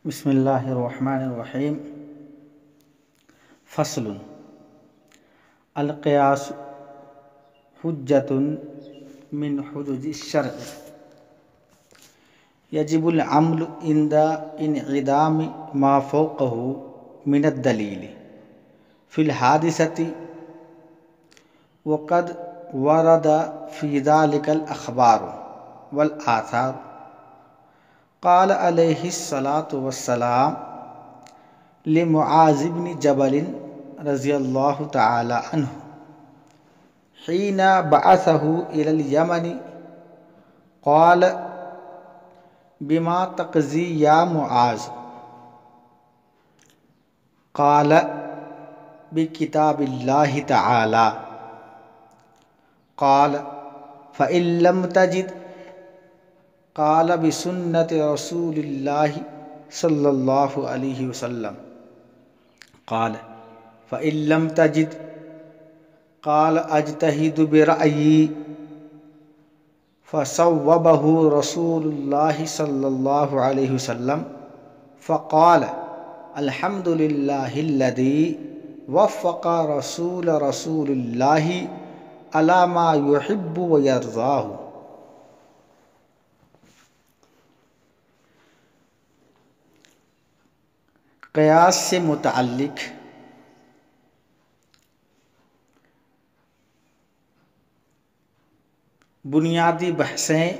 بسم اللہ الرحمن الرحیم۔ فصل القیاس حجۃ من حجج الشرع یجب العمل عند انعدام ما فوقه من الدلیل فی الحادثۃ وقد ورد فی ذلک الاخبار والآثار۔ قال علیہ الصلاۃ والسلام لمعاذ بن جبل رضی اللہ تعالی عنہ حین بعثہ الی الیمن قال بما تقضی یا معاذ؟ قال بکتاب اللہ تعالی۔ قال فإن لم تجد قال بسنت رسول اللہ صلی اللہ علیہ وسلم۔ قال فإن لم تجد قال اجتہد برأیی، فصوبہ رسول اللہ صلی اللہ علیہ وسلم فقال الحمد للہ الذی وفق رسول اللہ علی ما یحب ویرضاہ۔ قیاس سے متعلق بنیادی بحثیں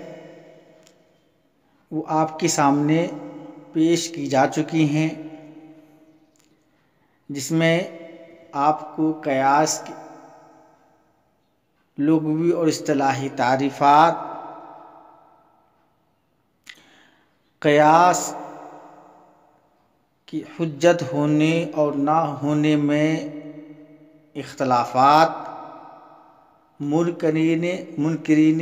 وہ آپ کے سامنے پیش کی جا چکی ہیں، جس میں آپ کو قیاس کی لغوی اور اصطلاحی تعریفات، قیاس کی حجت ہونے اور نہ ہونے میں اختلافات، منکرین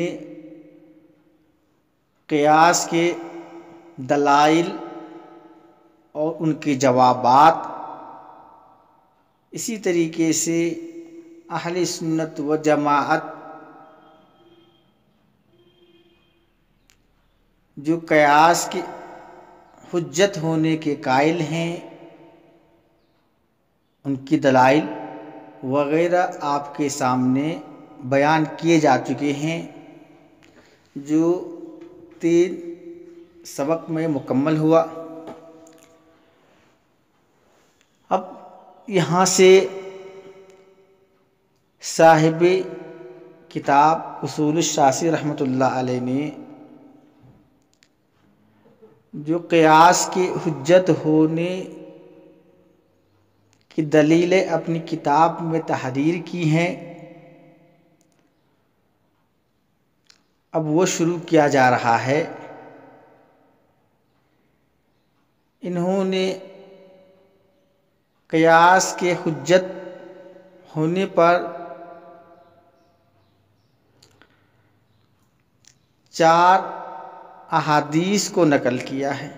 قیاس کے دلائل اور ان کے جوابات، اسی طریقے سے اہل سنت و جماعت جو قیاس کی حجت ہونے کے قائل ہیں، ان کی دلائل وغیرہ آپ کے سامنے بیان کیے جا چکے ہیں، جو 3 سبق میں مکمل ہوا۔ اب یہاں سے صاحب کتاب اصول الشاسی رحمۃ اللہ علیہ نے جو قیاس کی حجت ہونے کی دلیلیں اپنی کتاب میں تحریر کی ہیں، اب وہ شروع کیا جا رہا ہے۔ انہوں نے قیاس کے حجت ہونے پر 4 احادیث کو نقل کیا ہے،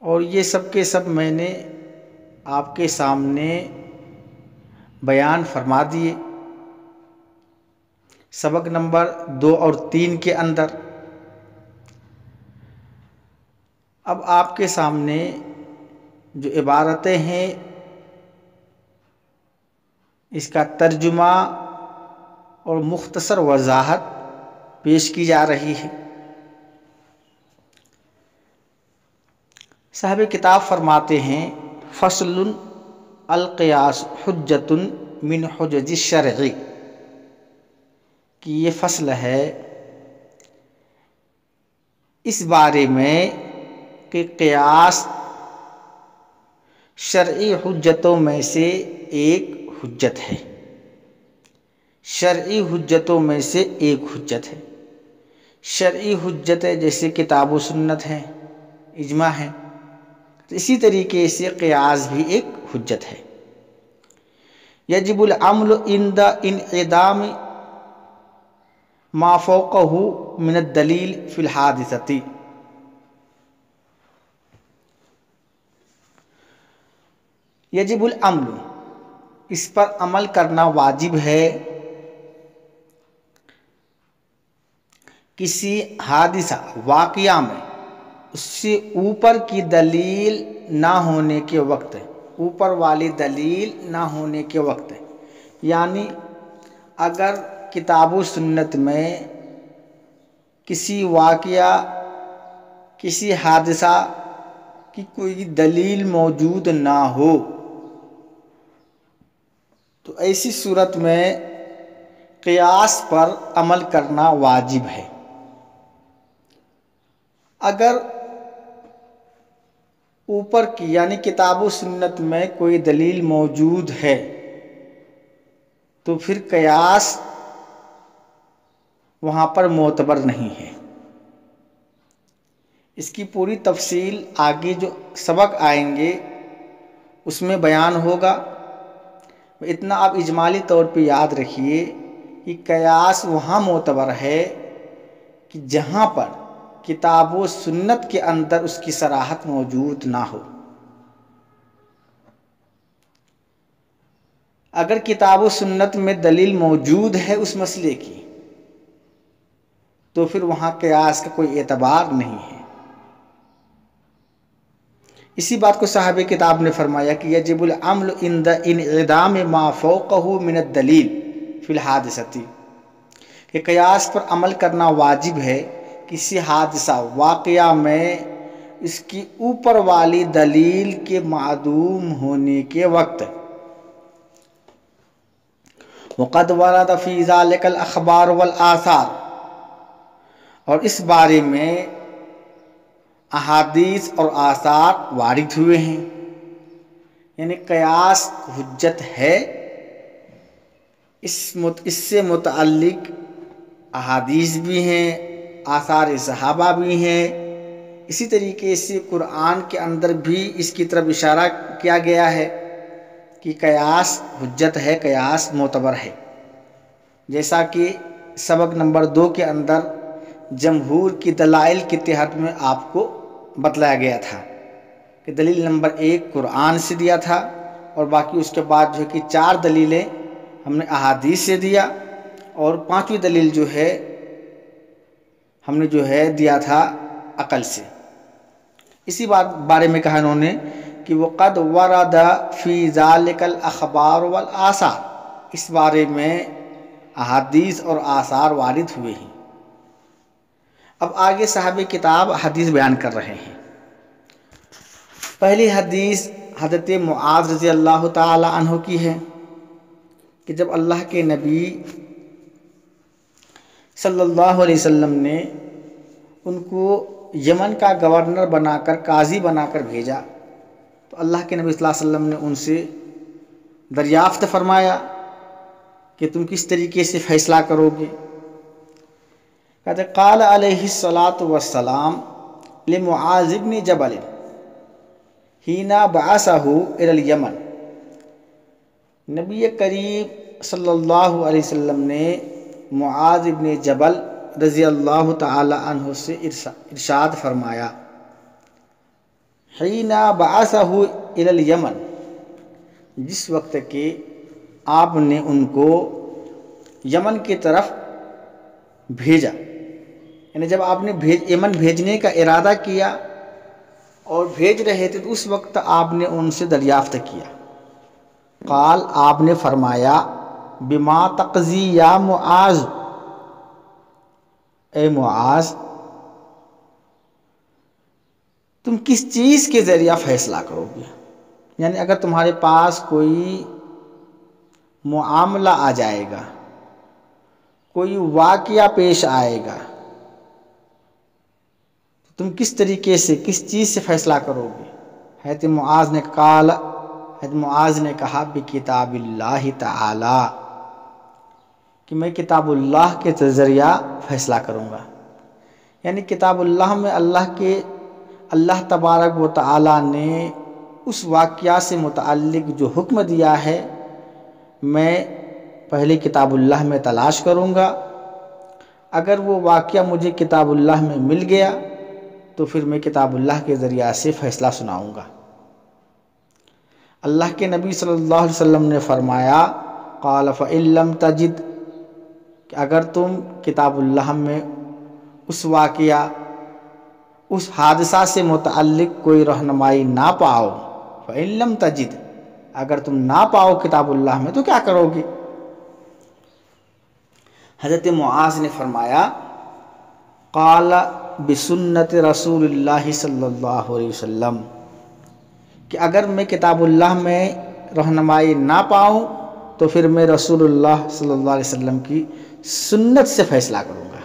اور یہ سب کے سب میں نے آپ کے سامنے بیان فرما دیے سبق نمبر 2 اور 3 کے اندر۔ اب آپ کے سامنے جو عبارتیں ہیں، اس کا ترجمہ اور مختصر وضاحت پیش کی جا رہی ہے۔ صاحب کتاب فرماتے ہیں فصل القیاس حجۃ من حجج الشرع، کہ یہ فصل ہے اس بارے میں کہ قیاس شرعی حجتوں میں سے ایک حجت ہے، شرعی حجتوں میں سے ایک حجت ہے۔ شرعی حجت ہے جیسے کتاب و سنت ہے، اجماع ہے، تو اسی طریقے سے قیاس بھی ایک حجت ہے۔ یجب العمل عند انعدام ما فوقہ من الدلیل فی الحادثۃ۔ یجب العمل، اس پر عمل کرنا واجب ہے، کسی حادثہ واقعہ میں اس سے اوپر کی دلیل نہ ہونے کے وقت، اوپر والی دلیل نہ ہونے کے وقت، یعنی اگر کتاب و سنت میں کسی واقعہ، کسی حادثہ کی کوئی دلیل موجود نہ ہو تو ایسی صورت میں قیاس پر عمل کرنا واجب ہے۔ اگر اوپر کی یعنی کتاب و سنت میں کوئی دلیل موجود ہے تو پھر قیاس وہاں پر معتبر نہیں ہے۔ اس کی پوری تفصیل آگے جو سبق آئیں گے اس میں بیان ہوگا۔ اتنا آپ اجمالی طور پہ یاد رکھیے کہ قیاس وہاں معتبر ہے کہ جہاں پر کتاب و سنت کے اندر اس کی صراحت موجود نہ ہو۔ اگر کتاب و سنت میں دلیل موجود ہے اس مسئلے کی تو پھر وہاں قیاس کا کوئی اعتبار نہیں ہے۔ اسی بات کو صاحب کتاب نے فرمایا کہ یجب العمل عند انعدام ما فوقہ من الدلیل فی الحادثۃ، کہ قیاس پر عمل کرنا واجب ہے کسی حادثہ واقعہ میں اس کی اوپر والی دلیل کے معدوم ہونے کے وقت۔ وقد ورد فی ذلک الاخبار والآثار، اور اس بارے میں احادیث اور آثار وارد ہوئے ہیں، یعنی قیاس حجت ہے، اس سے متعلق احادیث بھی ہیں، آثار صحابہ بھی ہیں۔ اسی طریقے سے قرآن کے اندر بھی اس کی طرف اشارہ کیا گیا ہے کہ قیاس حجت ہے، قیاس معتبر ہے، جیسا کہ سبق نمبر 2 کے اندر جمہور کی دلائل کے تحت میں آپ کو بتلایا گیا تھا کہ دلیل نمبر 1 قرآن سے دیا تھا، اور باقی اس کے بعد جو ہے کہ 4 دلیلیں ہم نے احادیث سے دیا، اور 5ویں دلیل جو ہے ہم نے جو ہے دیا تھا عقل سے۔ اسی بارے میں کہا انہوں نے کہ وقد ورد فی ذالک الاخبار والآثار، اس بارے میں احادیث اور آثار وارد ہوئے ہیں۔ اب آگے صاحب کتاب حدیث بیان کر رہے ہیں۔ پہلی حدیث حضرت معاذ رضی اللہ تعالی عنہ کی ہے کہ جب اللہ کے نبی صلی اللہ علیہ وسلم نے ان کو یمن کا گورنر بنا کر، قاضی بنا کر بھیجا تو اللہ کے نبی صلی اللہ علیہ وسلم نے ان سے دریافت فرمایا کہ تم کس طریقے سے فیصلہ کرو گے؟ کہتے قال علیہ الصلاۃ والسلام لمعاذ بن جبل حین بعثہ الی الیمن، نبی کریم صلی اللہ علیہ وسلم نے معاذ بن جبل رضی اللہ تعالی عنہ سے ارشاد فرمایا، حین بعثہ الی الیمن، جس وقت کہ آپ نے ان کو یمن کی طرف بھیجا، یعنی جب آپ نے یمن بھیجنے کا ارادہ کیا اور بھیج رہے تھے تو اس وقت آپ نے ان سے دریافت کیا۔ قال، آپ نے فرمایا، بما تقضی یا معاذ، اے معاذ تم کس چیز کے ذریعہ فیصلہ کرو گے؟ یعنی اگر تمہارے پاس کوئی معاملہ آ جائے گا، کوئی واقعہ پیش آئے گا، تم کس طریقے سے، کس چیز سے فیصلہ کرو گے؟ حضرت معاذ نے کہا بکتاب اللہ تعالی، کہ میں کتاب اللہ کے ذریعہ فیصلہ کروں گا۔ یعنی کتاب اللہ میں اللہ تبارک و تعالی نے اس واقعہ سے متعلق جو حکم دیا ہے میں پہلے کتاب اللہ میں تلاش کروں گا، اگر وہ واقعہ مجھے کتاب اللہ میں مل گیا تو پھر میں کتاب اللہ کے ذریعہ سے فیصلہ سناؤں گا۔ اللہ کے نبی صلی اللہ علیہ وسلم نے فرمایا، قال فإن لم تجد، کہ اگر تم کتاب اللہ میں اس واقعہ اس حادثہ سے متعلق کوئی رہنمائی نہ پاؤ، فَإِن لَمْ تَجِدْ، اگر تم نہ پاؤ کتاب اللہ میں تو کیا کرو گے؟ حضرت معاذ نے فرمایا قال بسنت رسول اللہ صلی اللہ علیہ وسلم، کہ اگر میں کتاب اللہ میں رہنمائی نہ پاؤں تو پھر میں رسول اللہ صلی اللہ علیہ وسلم کی سنت سے فیصلہ کروں گا،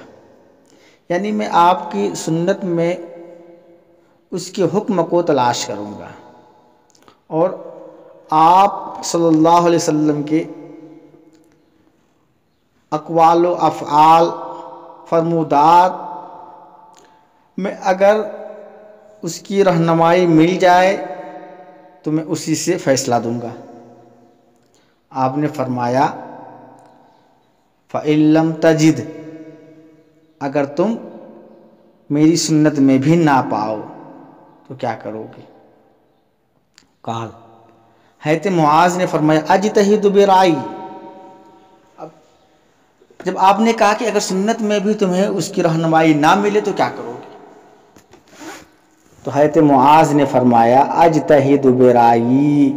یعنی میں آپ کی سنت میں اس کے حکم کو تلاش کروں گا اور آپ صلی اللہ علیہ وسلم کے اقوال و افعال فرمودات میں اگر اس کی رہنمائی مل جائے تو میں اسی سے فیصلہ دوں گا۔ آپ نے فرمایا فَإِن لَمْ تَجِدْ، اگر تم میری سنت میں بھی نہ پاؤ تو کیا کرو گے؟ قال، حضرت معاذ نے فرمایا اجتہد برائے، جب آپ نے کہا کہ اگر سنت میں بھی تمہیں اس کی رہنمائی نہ ملے تو کیا کرو گے، تو حضرت معاذ نے فرمایا اجتہد برائی،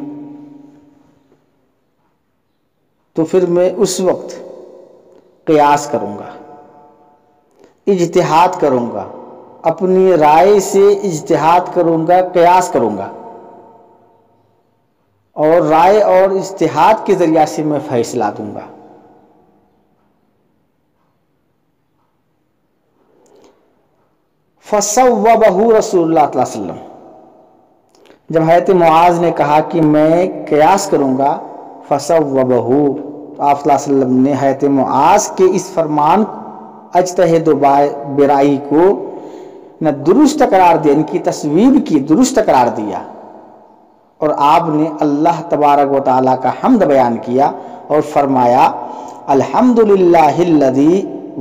تو پھر میں اس وقت قیاس کروں گا، اجتہاد کروں گا، اپنی رائے سے اجتہاد کروں گا، قیاس کروں گا، اور رائے اور اجتہاد کے ذریعہ سے میں فیصلہ دوں گا۔ فَصَوَّبَهُ رسول اللہ صلی اللہ علیہ وسلم، جب حضرت معاذ نے کہا کہ میں قیاس کروں گا، فَصَوَّبَهُ، تو آپ صلی اللہ علیہ وسلم نے حضرت معاذ کے اس فرمان اجتہد برائی کو نہ درست قرار دیا، ان کی تصویب کی درست قرار دیا، اور آپ نے اللہ تبارک و تعالیٰ کا حمد بیان کیا اور فرمایا الحمدللہ الذی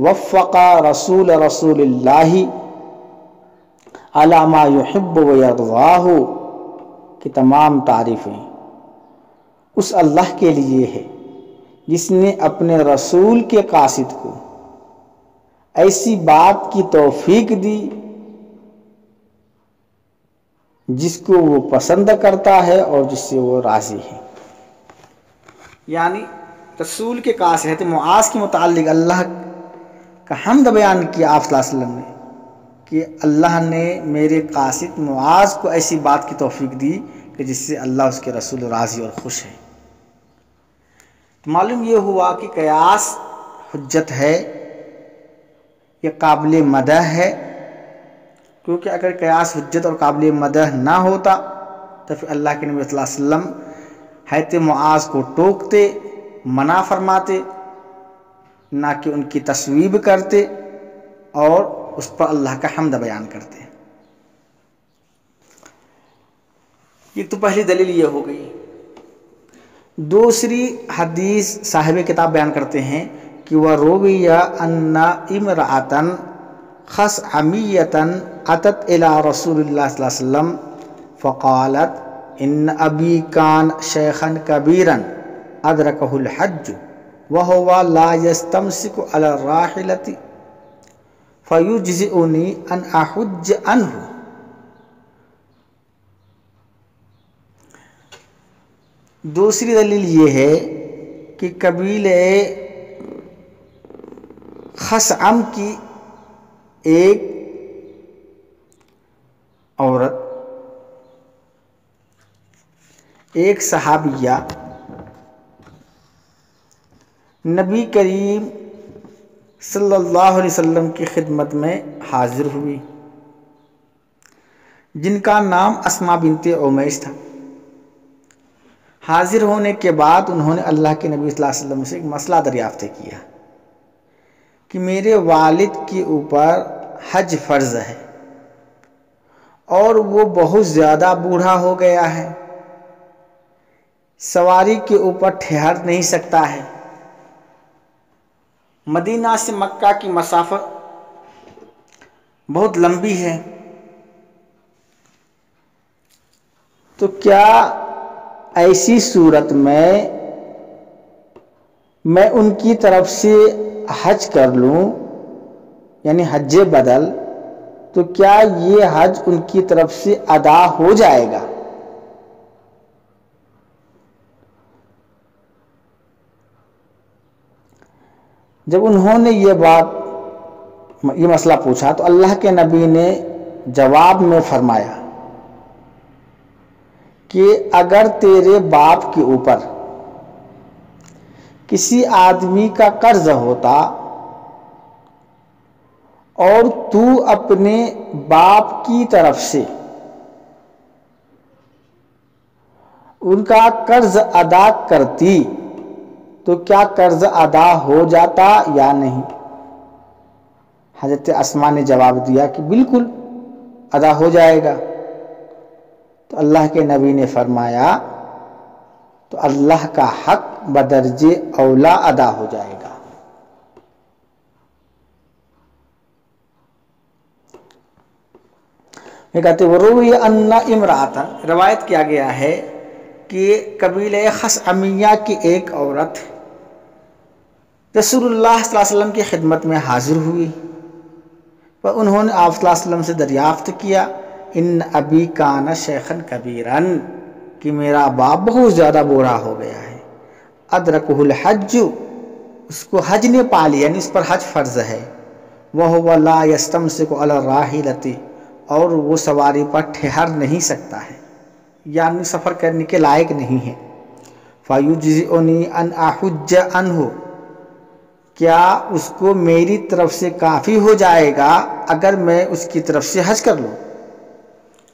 وفق رسول اللہ علی ما یحب و یرضاہ، کہ تمام تعریفیں اس اللہ کے لیے ہے جس نے اپنے رسول کے قاصد کو ایسی بات کی توفیق دی جس کو وہ پسند کرتا ہے اور جس سے وہ راضی ہے۔ یعنی رسول کے قاصد حضرت معاذ کے متعلق اللہ کا حمد بیان کیا آپ صلی اللہ علیہ وسلم نے کہ اللہ نے میرے قاصد معاذ کو ایسی بات کی توفیق دی کہ جس سے اللہ اس کے رسول راضی اور خوش ہے۔ تو معلوم یہ ہوا کہ قیاس حجت ہے، یہ قابل مدح ہے، کیونکہ اگر قیاس حجت اور قابل مدح نہ ہوتا تو پھر اللہ کے نبی صلی اللہ علیہ وسلم حضرت معاذ کو ٹوکتے، منع فرماتے، نہ کہ ان کی تصویب کرتے اور اس پر اللہ کا حمد بیان کرتے۔ یہ تو پہلی دلیل یہ ہو گئی۔ دوسری حدیث صاحب کتاب بیان کرتے ہیں کہ وَرُوِيَ أَنَّ امْرَأَةً خَصْعَمِيَّةً أَتَتْ إِلَىٰ رَسُولِ اللَّهِ صلی اللہ علیہ وسلم فَقَالَتْ إِنَّ أَبِي كَانَ شَيْخًا كَبِيرًا أَدْرَكَهُ الْحَجُّ وَهُوَ لَا يَسْتَمْسِكُ عَلَى الرَّاحِلَةِ فَيُجْزِئُنِي أَنْ أَحُجَّ عَنْهُ۔ دوسری دلیل یہ ہے کہ قبیلہ خثعم کی ایک عورت، ایک صحابیہ نبی کریم صلی اللہ علیہ وسلم کی خدمت میں حاضر ہوئی، جن کا نام اسماء بنت عمیس تھا۔ حاضر ہونے کے بعد انہوں نے اللہ کے نبی صلی اللہ علیہ وسلم سے ایک مسئلہ دریافت کیا کہ میرے والد کے اوپر حج فرض ہے اور وہ بہت زیادہ بوڑھا ہو گیا ہے، سواری کے اوپر ٹھہر نہیں سکتا ہے، مدینہ سے مکہ کی مسافت بہت لمبی ہے، تو کیا ایسی صورت میں ان کی طرف سے حج کر لوں، یعنی حج بدل، تو کیا یہ حج ان کی طرف سے ادا ہو جائے گا؟ جب انہوں نے یہ مسئلہ پوچھا تو اللہ کے نبی نے جواب میں فرمایا کہ اگر تیرے باپ کے اوپر کسی آدمی کا قرض ہوتا اور تو اپنے باپ کی طرف سے ان کا قرض ادا کرتی تو کیا قرض ادا ہو جاتا یا نہیں؟ حضرت اسماء نے جواب دیا کہ بالکل ادا ہو جائے گا۔ تو اللہ کے نبی نے فرمایا تو اللہ کا حق بدرجے اولا ادا ہو جائے گا۔ یہ کہتے وروی ان امرأۃ، روایت کیا گیا ہے کہ قبیلہ خثعمیہ کی ایک عورت رسول اللہ صلی اللہ علیہ وسلم کی خدمت میں حاضر ہوئی، اور انہوں نے آپ صلی اللہ علیہ وسلم سے دریافت کیا ان ابی کان شیخن کبیرن، کہ میرا باپ بہت زیادہ بوڑھا ہو گیا ہے، ادرکہ الحج، اس کو حج نے پا لیا، یعنی اس پر حج فرض ہے، وہو لا یستمسک علی الراحلۃ، اور وہ سواری پر ٹھہر نہیں سکتا ہے، یعنی سفر کرنے کے لائق نہیں ہے، فیجزئنی ان احج عنہ، کیا اس کو میری طرف سے کافی ہو جائے گا اگر میں اس کی طرف سے حج کر لوں؟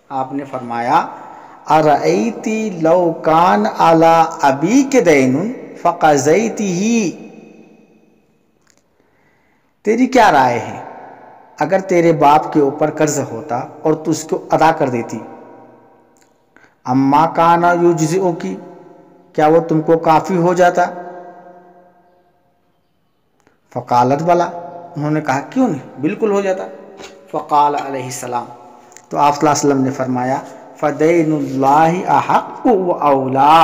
آپ نے فرمایا ارأیتی لو کان علی ابیک دین فقضیتہ، تیری کیا رائے ہے اگر تیرے باپ کے اوپر قرض ہوتا اور تو اس کو ادا کر دیتی؟ اما کان یجزئک، کیا وہ تم کو کافی ہو جاتا؟ فقالت بلا، انہوں نے کہا کیوں نہیں، بالکل ہو جاتا۔ فقال علیہ السلام، تو آپ صلی اللہ علیہ وسلم نے فرمایا فدین اللہ احق و اولا،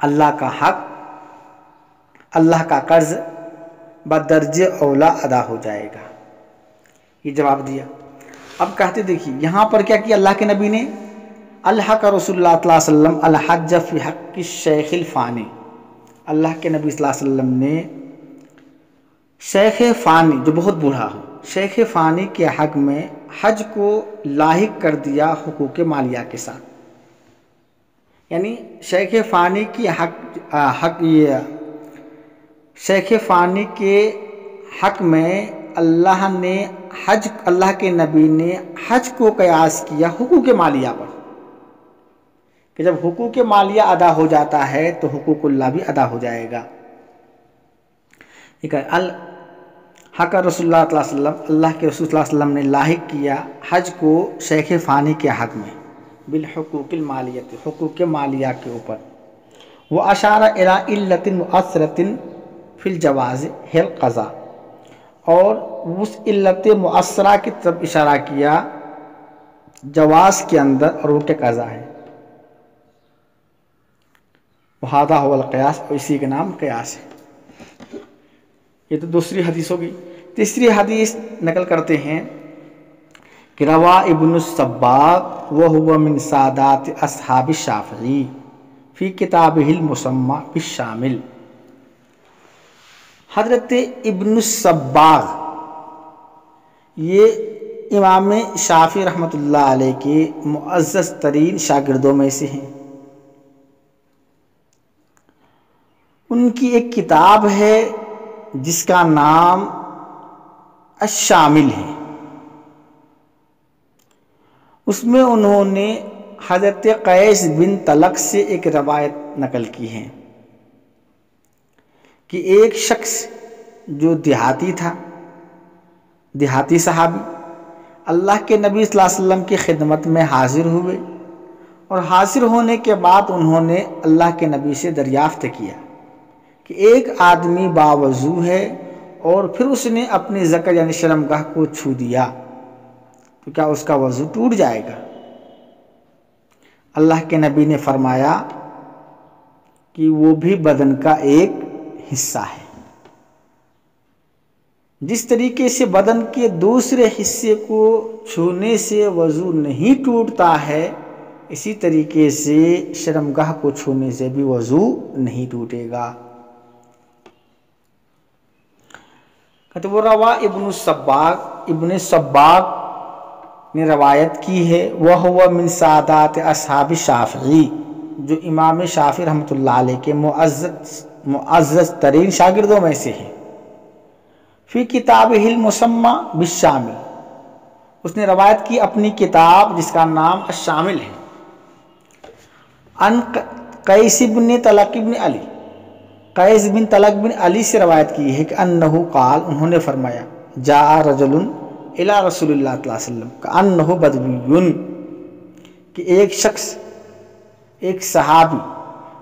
اللہ کا حق، اللہ کا قرض بدرجہ اولا ادا ہو جائے گا۔ یہ جواب دیا۔ اب کہتے دیکھیے یہاں پر کیا کیا اللہ کے نبی نے، الحق رسول اللہ صلی اللہ علیہ وسلم الحج فی حق الشیخ الفانی، اللہ کے نبی صلی اللہ علیہ وسلم نے شیخ فانی جو بہت بوڑھا ہو، شیخ فانی کے حق میں حج کو لاحق کر دیا حقوق مالیہ کے ساتھ، یعنی شیخ فانی کی شیخ فانی کے حق میں اللہ کے نبی نے حج کو قیاس کیا حقوق مالیہ پر، کہ جب حقوق مالیہ ادا ہو جاتا ہے تو حقوق اللہ بھی ادا ہو جائے گا۔ حق رسول اللہ صلی اللہ علیہ وسلم، اللہ کے رسول صلی اللہ علیہ وسلم نے لاحق کیا حج کو شیخ فانی کے حق میں بالحقوق المالیہ، حقوق مالیہ کے اوپر، وہ اشار الی علت مؤثرۃ فی الجواز ہی القضاء، اور اس علت مؤثرہ کی طرف اشارہ کیا جواز کے اندر، اور وہ کیا قضا ہے، وہذا هو القیاس، اور اسی کا نام قیاس ہے۔ یہ تو دوسری حدیث ہوگی۔ تیسری حدیث نقل کرتے ہیں کہ روا ابن الصباغ وهو من سادات اصحاب الشافعی فی کتابہ المسمى بالشامل، حضرت ابن الصباغ یہ امام شافعی رحمۃ اللہ علیہ کے معزز ترین شاگردوں میں سے ہیں۔ ان کی ایک کتاب ہے جس کا نام الشامل ہے، اس میں انہوں نے حضرت قیس بن طلق سے ایک روایت نقل کی ہے کہ ایک شخص جو دیہاتی تھا، دیہاتی صحابی، اللہ کے نبی صلی اللہ علیہ وسلم کی خدمت میں حاضر ہوئے، اور حاضر ہونے کے بعد انہوں نے اللہ کے نبی سے دریافت کیا کہ ایک آدمی باوضو ہے اور پھر اس نے اپنی ذکر یعنی شرمگاہ کو چھو دیا تو کیا اس کا وضو ٹوٹ جائے گا؟ اللہ کے نبی نے فرمایا کہ وہ بھی بدن کا ایک حصہ ہے۔ جس طریقے سے بدن کے دوسرے حصے کو چھونے سے وضو نہیں ٹوٹتا ہے، اسی طریقے سے شرمگاہ کو چھونے سے بھی وضو نہیں ٹوٹے گا۔ کہتے وہ روا ابن سباق نے روایت کی ہے، وَهُوَ مِن سادات اصحاب شافعی، جو امام شافعی رحمۃ اللہ علیہ کے معزز ترین شاگردوں میں سے ہیں، فی کتابہ المسمی بالشامل، اس نے روایت کی اپنی کتاب جس کا نام الشامل ہے، ان قیس بن طلق بن علی، قیس بن طلق بن علی سے روایت کی ہے کہ انہو قال، انہوں نے فرمایا، جاء رجل الی رسول اللہ صلی اللہ علیہ وسلم کأنہ بدوی، کہ ایک شخص، ایک صحابی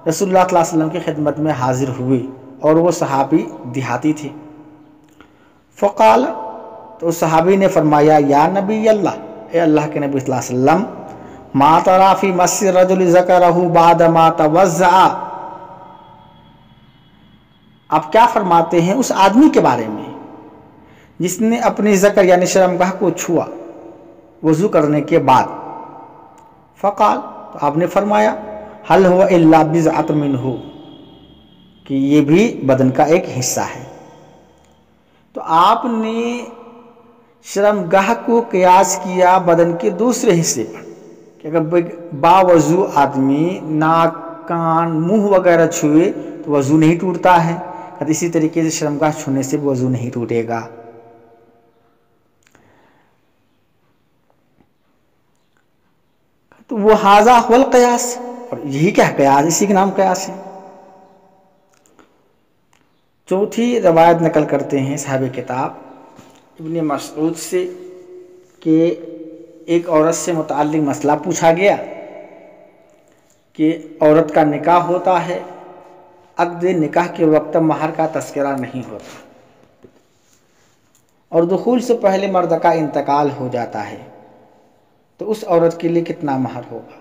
رسول اللہ صلی اللہ علیہ وسلم کی خدمت میں حاضر ہوئے، اور وہ صحابی دیہاتی تھے۔ فقال، تو صحابی نے فرمایا، یا نبی اللہ، اے اللہ کے نبی صلی اللہ علیہ وسلم، ما ترى فی مس الرجل ذکرہ بعد ما توضأ، آپ کیا فرماتے ہیں اس آدمی کے بارے میں جس نے اپنی ذکر یعنی شرمگاہ کو چھوا وضو کرنے کے بعد؟ فقال، تو آپ نے فرمایا، هل هو الا بضعة منه، کہ یہ بھی بدن کا ایک حصہ ہے۔ تو آپ نے شرمگاہ کو قیاس کیا بدن کے دوسرے حصے پر، کہ اگر باوضو آدمی ناک، کان، منہ وغیرہ چھوئے تو وضو نہیں ٹوٹتا ہے، اسی طریقے سے شرمگاہ چھونے سے بھی وضو نہیں ٹوٹے گا۔ تو وہ ھذا ھو القیاس، اور یہی کیا قیاس، اسی کے نام قیاس ہے۔ چوتھی روایت نقل کرتے ہیں صاحب کتاب ابن مسعود سے کہ ایک عورت سے متعلق مسئلہ پوچھا گیا کہ عورت کا نکاح ہوتا ہے، عقد نکاح کے وقت مہر کا تذکرہ نہیں ہوتا، اور دخول سے پہلے مرد کا انتقال ہو جاتا ہے، تو اس عورت کے لیے کتنا مہر ہوگا؟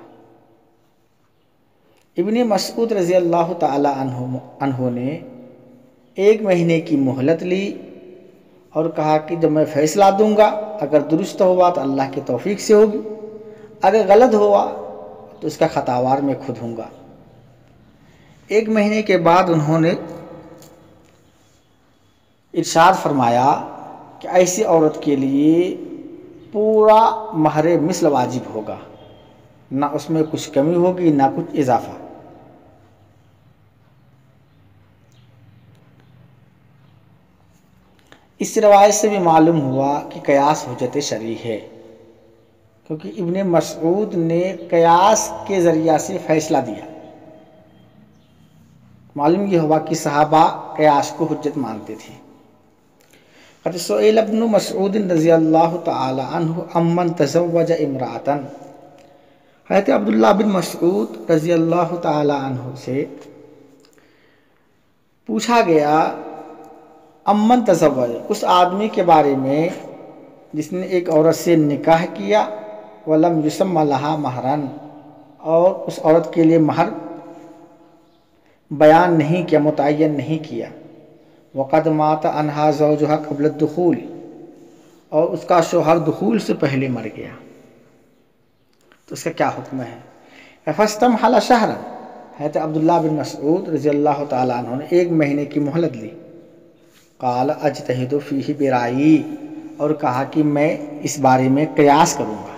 ابن مسعود رضی اللہ تعالی عنہ نے 1 مہینے کی مہلت لی اور کہا کہ جب میں فیصلہ دوں گا، اگر درست ہوا تو اللہ کی توفیق سے ہوگی، اگر غلط ہوا تو اس کا خطاوار میں خود ہوں گا۔ 1 مہینے کے بعد انہوں نے ارشاد فرمایا کہ ایسی عورت کے لیے پورا مہر مثل واجب ہوگا، نہ اس میں کچھ کمی ہوگی نہ کچھ اضافہ۔ اس روایت سے بھی معلوم ہوا کہ قیاس حجت شرعی ہے، کیونکہ ابن مسعود نے قیاس کے ذریعہ سے فیصلہ دیا۔ معلوم یہ ہوا کہ صحابہ قیاس کو حجت مانتے تھے۔ قد سئل ابن مسعود رضی اللہ تعالی عنہ امن تزوج امرأة، حضرت عبداللہ بن مسعود رضی اللہ تعالی عنہ سے پوچھا گیا امن تزوج، اس آدمی کے بارے میں جس نے ایک عورت سے نکاح کیا، ولم یسم لہا مہرن، اور اس عورت کے لیے مہر بیان نہیں کیا، متعین نہیں کیا، وقد مات عنہا زوجہا قبل الدخول، اور اس کا شوہر دخول سے پہلے مر گیا، تو اس کا کیا حکم ہے؟ فاستمحل شہرا، حضرت عبداللہ بن مسعود رضی اللہ تعالی عنہ نے 1 مہینے کی مہلت لی۔ قال اجتہد فیہ برائی، اور کہا کہ میں اس بارے میں قیاس کروں گا۔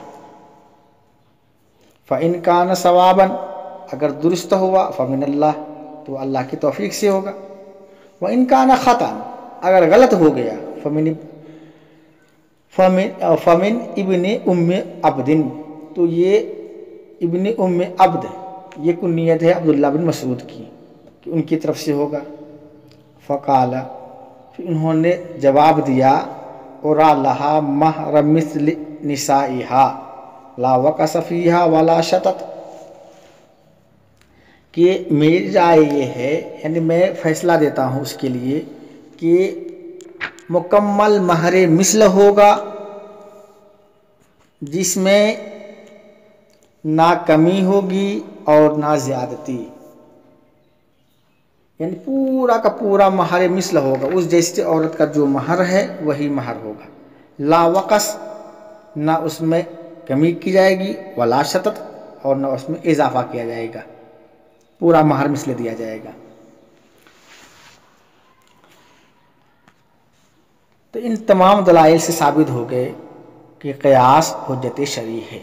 فإن کان صوابا، اگر درست ہوا، فمن اللہ، تو اللہ کی توفیق سے ہوگا، وإن کان خطأ، اگر غلط ہو گیا، فمن ابن ام عبد، تو یہ ابن ام عبد، یہ کنیت ہے عبداللہ بن مسعود کی کہ ان کی طرف سے ہوگا۔ فقال، پھر انہوں نے جواب دیا، اورا لہا مہر مثل نسائہا لا وقص فیہا ولا شطط، کہ میری رائے یہ ہے، یعنی میں فیصلہ دیتا ہوں اس کے لیے کہ مکمل مہر مثل ہوگا، جس میں نہ کمی ہوگی اور نہ زیادتی، یعنی پورا کا پورا مہر مثل ہوگا، اس جیسی عورت کا جو مہر ہے وہی مہر ہوگا، لا وقص، نہ اس میں کمی کی جائے گی، ولا شطط، اور نہ اس میں اضافہ کیا جائے گا، پورا مہر مثل دیا جائے گا۔ تو ان تمام دلائل سے ثابت ہو گئے کہ قیاس حجت شرعی ہے۔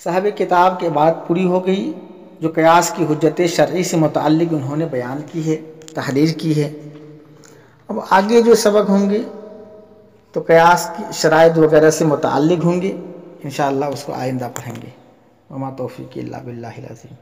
صاحب کتاب کی بات پوری ہو گئی، جو قیاس کی حجت شرعی سے متعلق انہوں نے بیان کی ہے، تحریر کی ہے۔ اب آگے جو سبق ہوں گے تو قیاس کی شرائط وغیرہ سے متعلق ہوں گے، انشاءاللہ اس کو آئندہ پڑھیں گے۔ وما توفیقی الا باللہ العظیم۔